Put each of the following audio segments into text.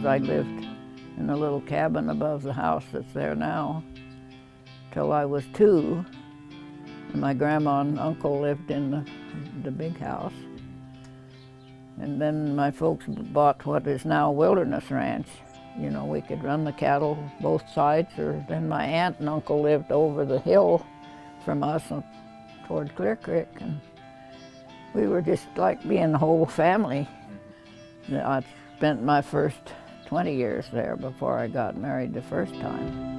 because I lived in a little cabin above the house that's there now till I was 2. And my grandma and uncle lived in the big house. And then my folks bought what is now Wilderness Ranch. You know, we could run the cattle both sides, or then my aunt and uncle lived over the hill from us toward Clear Creek, and we were just like being the whole family. I spent my first 20 years there before I got married the first time.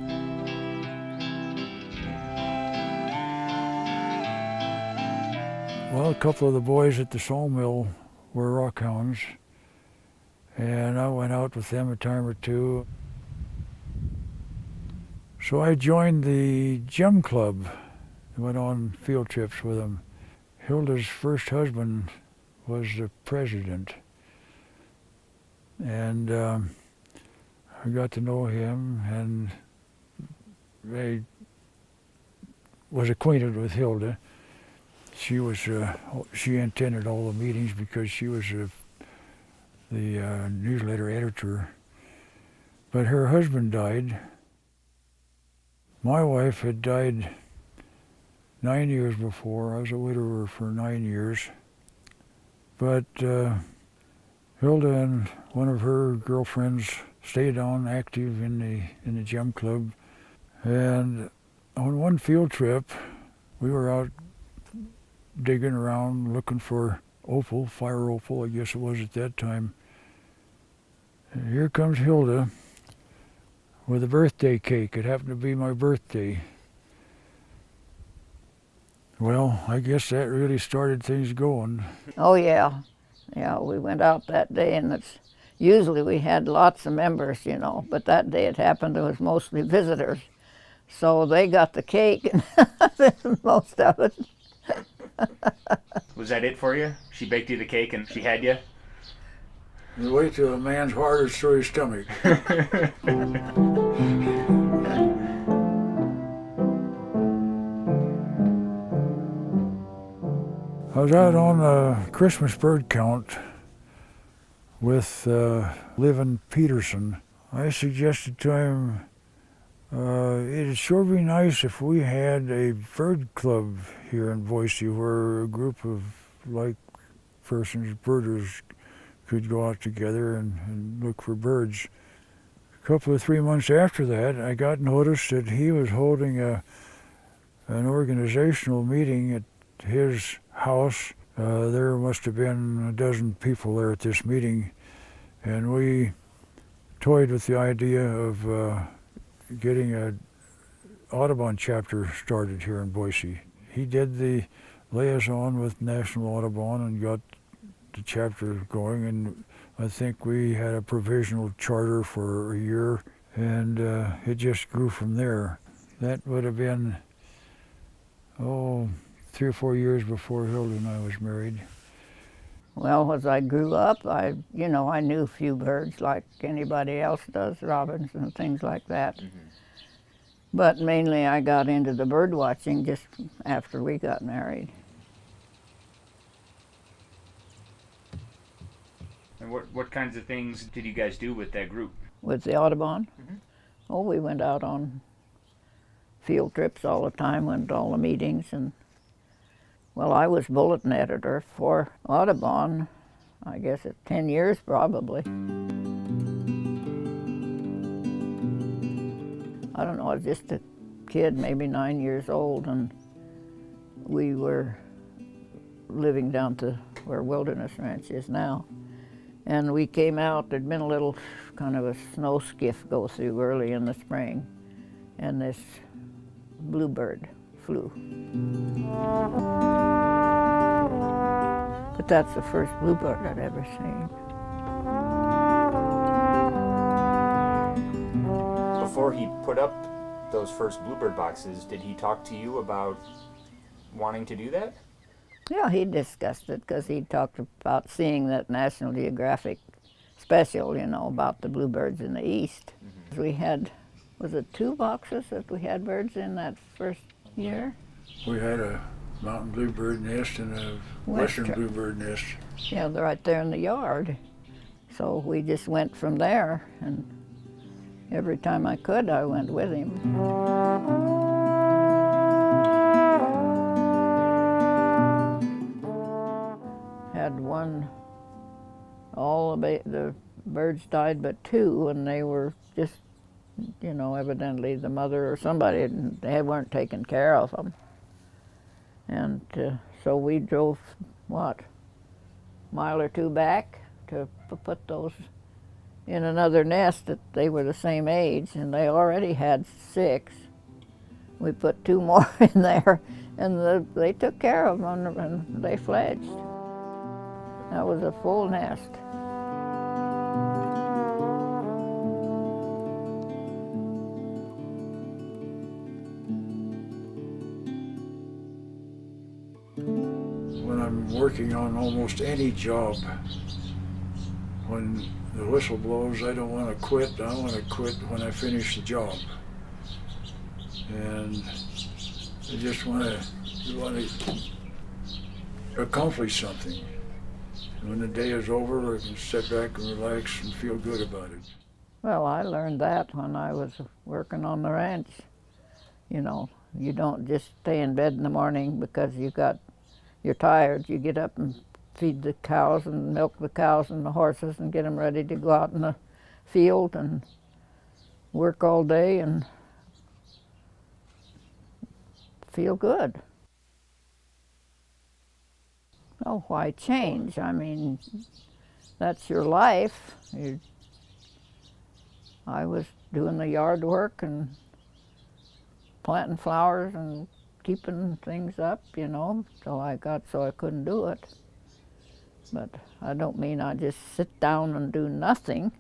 Well, a couple of the boys at the sawmill were rockhounds, and I went out with them a time or two. So I joined the gym club and went on field trips with them. Hilda's first husband was the president, and I got to know him, and I was acquainted with Hilda. She was she attended all the meetings because she was the newsletter editor. But her husband died. My wife had died 9 years before. I was a widower for 9 years. But Hilda and one of her girlfriends stayed on active in the gym club. And on one field trip, we were out digging around looking for opal, fire opal, I guess it was at that time. And here comes Hilda with a birthday cake. It happened to be my birthday. Well, I guess that really started things going. Oh yeah, yeah, we went out that day, and usually we had lots of members, you know, but that day it happened it was mostly visitors. So they got the cake and most of it. Was that it for you? She baked you the cake and she had you? You wait till a man's heart is through his stomach. I was out on a Christmas bird count with Livin Peterson. I suggested to him, it'd sure be nice if we had a bird club here in Boise where a group of like persons, birders, could go out together and look for birds. A couple of 3 months after that, I got notice that he was holding an organizational meeting at his house. There must have been a dozen people there at this meeting, and we toyed with the idea of getting a Audubon chapter started here in Boise. He did the liaison with National Audubon and got the chapter going, and I think we had a provisional charter for a year, and it just grew from there. That would have been, 3 or 4 years before Hilda and I was married. Well, as I grew up, I knew a few birds like anybody else does, robins and things like that. Mm-hmm. But mainly I got into the bird watching just after we got married. And what kinds of things did you guys do with that group? With the Audubon? Mm-hmm. Oh, we went out on field trips all the time, went to all the meetings, and well, I was bulletin editor for Audubon, I guess it's 10 years probably. I don't know, I was just a kid, maybe 9 years old, and we were living down to where Wilderness Ranch is now. And we came out, there'd been a little kind of a snow skiff go through early in the spring, and this bluebird flew. But that's the first bluebird I'd ever seen. Before he put up those first bluebird boxes, did he talk to you about wanting to do that? Yeah, he discussed it because he talked about seeing that National Geographic special, about the bluebirds in the east. Mm-hmm. We had, was it 2 boxes that we had birds in that first year? We had a mountain bluebird nest and a western bluebird nest. Yeah, they're right there in the yard. So we just went from there, and every time I could, I went with him. Had one, all the birds died but two, and they were just, you know, evidently the mother or somebody, they weren't taking care of them. And so we drove, what, mile or two back to put those in another nest that they were the same age, and they already had 6. We put 2 more in there, and they took care of them, and they fledged. That was a full nest. When I'm working on almost any job, when the whistle blows, I don't want to quit. I want to quit when I finish the job. And I just want to accomplish something. And when the day is over, I can sit back and relax and feel good about it. Well, I learned that when I was working on the ranch. You know, you don't just stay in bed in the morning because you're tired. You get up and feed the cows and milk the cows and the horses and get them ready to go out in the field and work all day and feel good. Oh, why change? I mean, that's your life. I was doing the yard work and planting flowers and keeping things up, you know, till I got so I couldn't do it. But I don't mean I just sit down and do nothing.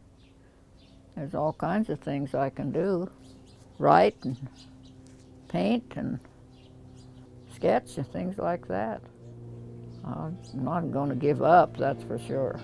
There's all kinds of things I can do. Write and paint and sketch and things like that. I'm not going to give up, that's for sure.